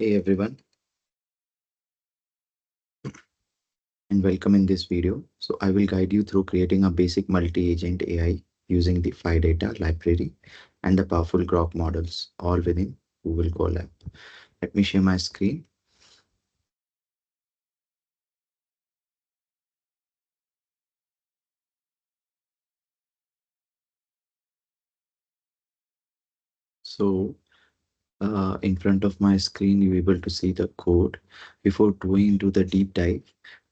Hey everyone, and welcome in this video. So I will guide you through creating a basic multi-agent AI using the Phi data library and the powerful grok models all within Google Colab. Let me share my screen. So in front of my screen, you're able to see the code. Before going into the deep dive,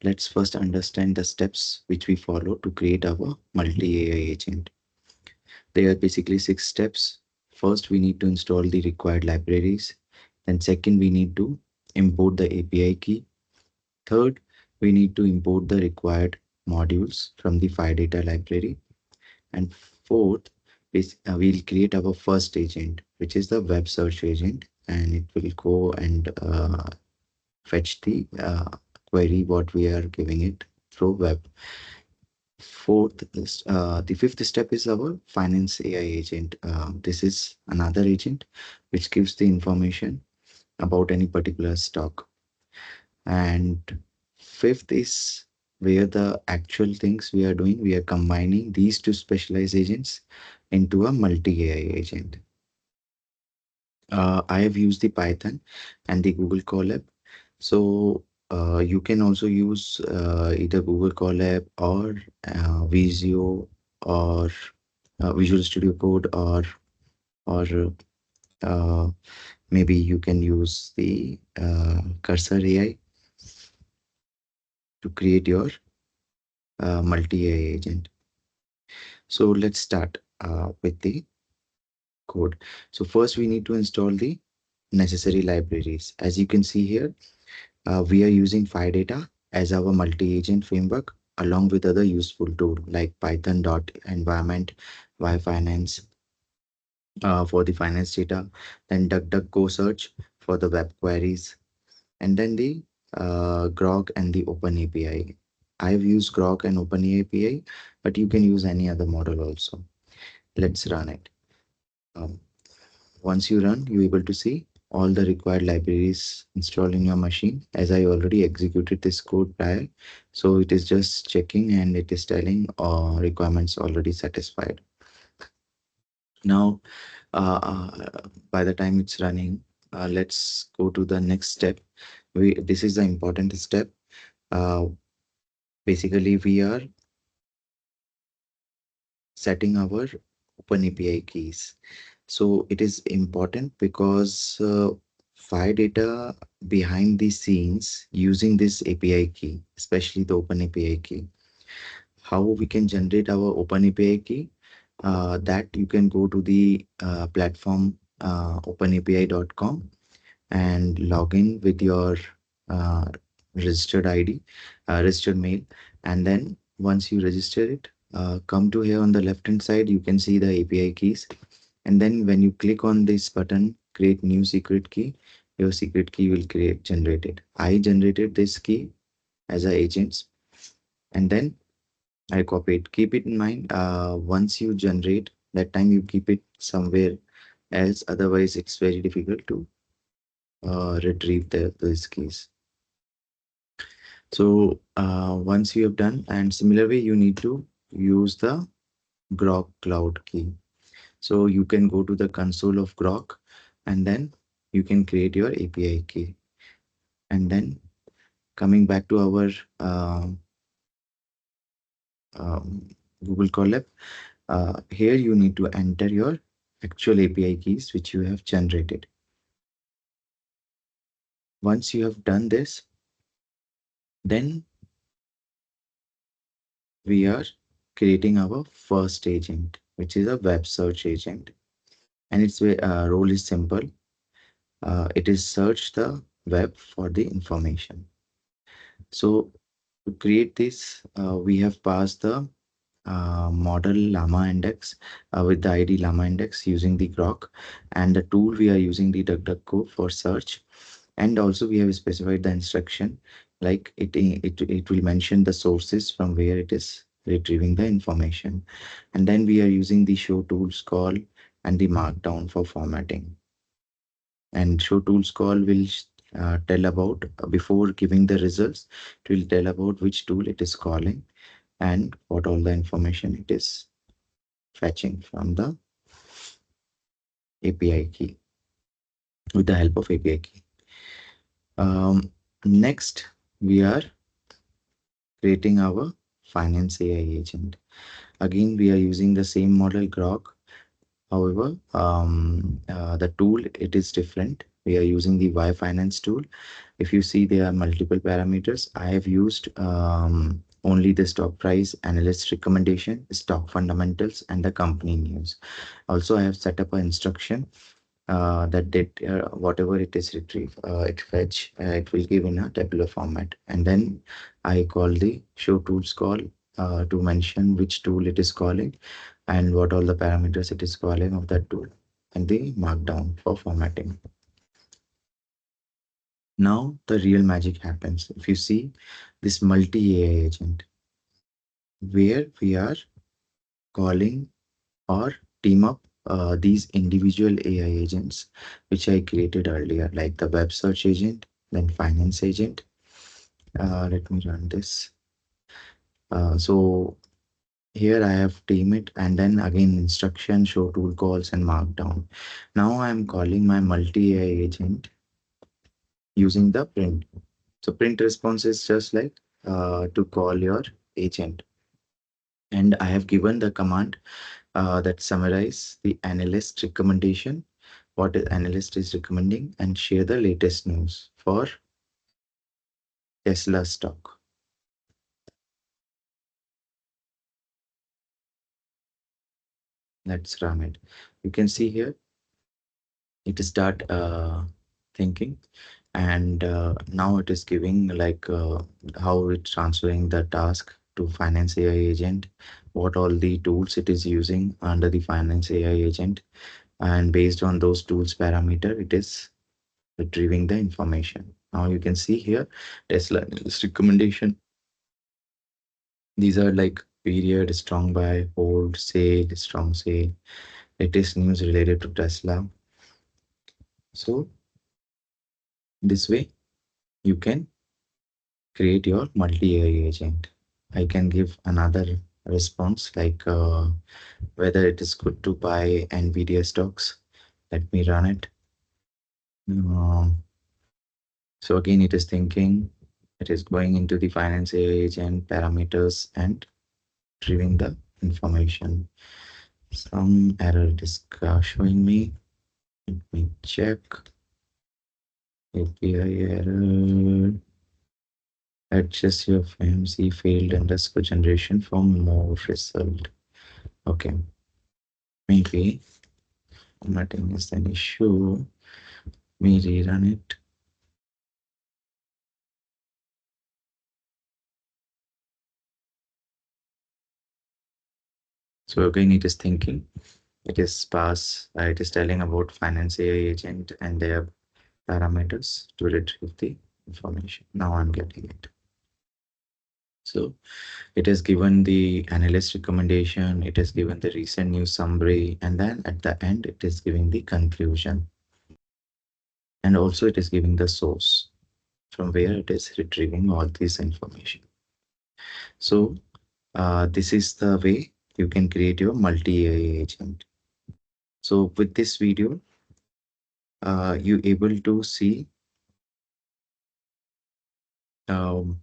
let's first understand the steps which we follow to create our multi-AI agent. There are basically 6 steps. First, we need to install the required libraries. Then second, we need to import the API key. Third, we need to import the required modules from the Phi data library. And fourth, we'll create our first agent, which is the web search agent, and it will go and fetch the query what we are giving it through web. The fifth step is our finance AI agent. This is another agent which gives the information about any particular stock. And fifth is where the actual things we are doing, we are combining these two specialized agents into a multi-AI agent. I have used the Python and the Google Colab. So you can also use either Google Colab or Visio or Visual Studio Code or uh, maybe you can use the Cursor AI to create your multi-AI agent. So let's start with the code. So first we need to install the necessary libraries. As you can see here, we are using Phi data as our multi-agent framework along with other useful tools like python.environment, yfinance for the finance data, then DuckDuckGo search for the web queries, and then the Grok and the Open API. I've used Grok and Open API, but you can use any other model also. Let's run it. Um, Once you run, you're able to see all the required libraries installed in your machine, as I already executed this code prior. So it is just checking and it is telling requirements already satisfied. Now, by the time it's running, let's go to the next step. This is the important step. Uh, Basically, we are setting our Open API keys. So it is important because Phi data behind the scenes using this API key, especially the Open API key. How we can generate our Open API key? That you can go to the platform openapi.com and log in with your uh, registered ID, registered mail. And then once you register it, come to here on the left hand side, you can see the API keys. And then when you click on this button, create new secret key, your secret key will create generated. I generated this key as a agents, and then I copy it. Keep it in mind, once you generate, that time you keep it somewhere else. Otherwise, it's very difficult to retrieve those keys. So once you have done, and similar way, you need to use the Grok Cloud key. So you can go to the console of Grok, and then you can create your API key. And then coming back to our um, Google Colab, here you need to enter your actual API keys which you have generated. Once you have done this, then we are creating our first agent, which is a web search agent. And its role is simple. It is search the web for the information. So to create this, we have passed the model llama index with the ID llama index using the grok, and the tool we are using the DuckDuckGo for search. And also we have specified the instruction, like it will mention the sources from where it is retrieving the information. And then we are using the show tools call and the markdown for formatting. And show tools call will tell about before giving the results. It will tell about which tool it is calling and what all the information it is fetching from the API key with the help of API key. Next, we are creating our finance AI agent. Again, we are using the same model Grok. However, the tool it is different. We are using the Y Finance tool. If you see, there are multiple parameters. I have used only the stock price, analyst recommendation, stock fundamentals, and the company news. Also, I have set up an instruction that did whatever it is retrieve, it fetch, it will give in a tabular format. And then I call the show tools call to mention which tool it is calling and what all the parameters it is calling of that tool and the markdown for formatting. Now the real magic happens. If you see this multi-AI agent, where we are calling or team up these individual AI agents, which I created earlier, like the web search agent, then finance agent. Let me run this. So here I have team it and then again instruction, show tool calls and markdown. Now I'm calling my multi-AI agent using the print. So print response is just like to call your agent. And I have given the command that summarize the analyst recommendation, what the analyst is recommending, and share the latest news for Tesla stock. Let's run it. You can see here it start thinking, and now it is giving like how it's transferring the task to finance AI agent, what all the tools it is using under the finance AI agent, and based on those tools parameter, it is retrieving the information. Now you can see here Tesla analyst recommendation. These are like period, strong buy, hold, sale, strong sale, latest news related to Tesla. So this way you can create your multi-AI agent. I can give another response like whether it is good to buy Nvidia stocks. Let me run it. Um, so again, it is thinking, it is going into the finance AI agent parameters and retrieving the information. Some error it is showing me. Let me check. API error. Adjust your FMC failed underscore generation for more result. Okay. Maybe formatting is an issue. Let me rerun it. So again, it is thinking. It is sparse. It is telling about finance AI agent and their parameters to retrieve the information. Now I'm getting it. So it has given the analyst recommendation, it has given the recent news summary, and then at the end, it is giving the conclusion. And also it is giving the source from where it is retrieving all this information. So this is the way you can create your multi-AI agent. So with this video, you able to see um,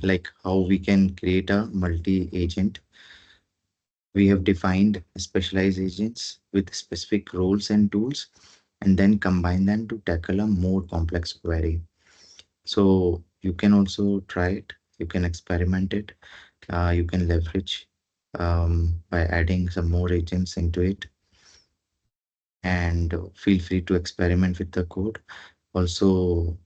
like how we can create a multi-agent. We have defined specialized agents with specific roles and tools, and then combine them to tackle a more complex query. So you can also try it. You can experiment it. You can leverage by adding some more agents into it, and feel free to experiment with the code. Also,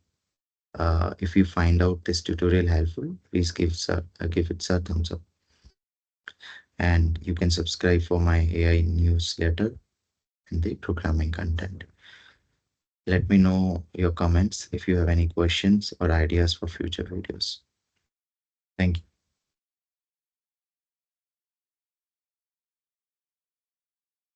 if you find out this tutorial helpful, please give it a thumbs up. And you can subscribe for my AI newsletter and the programming content. Let me know your comments if you have any questions or ideas for future videos. Thank you.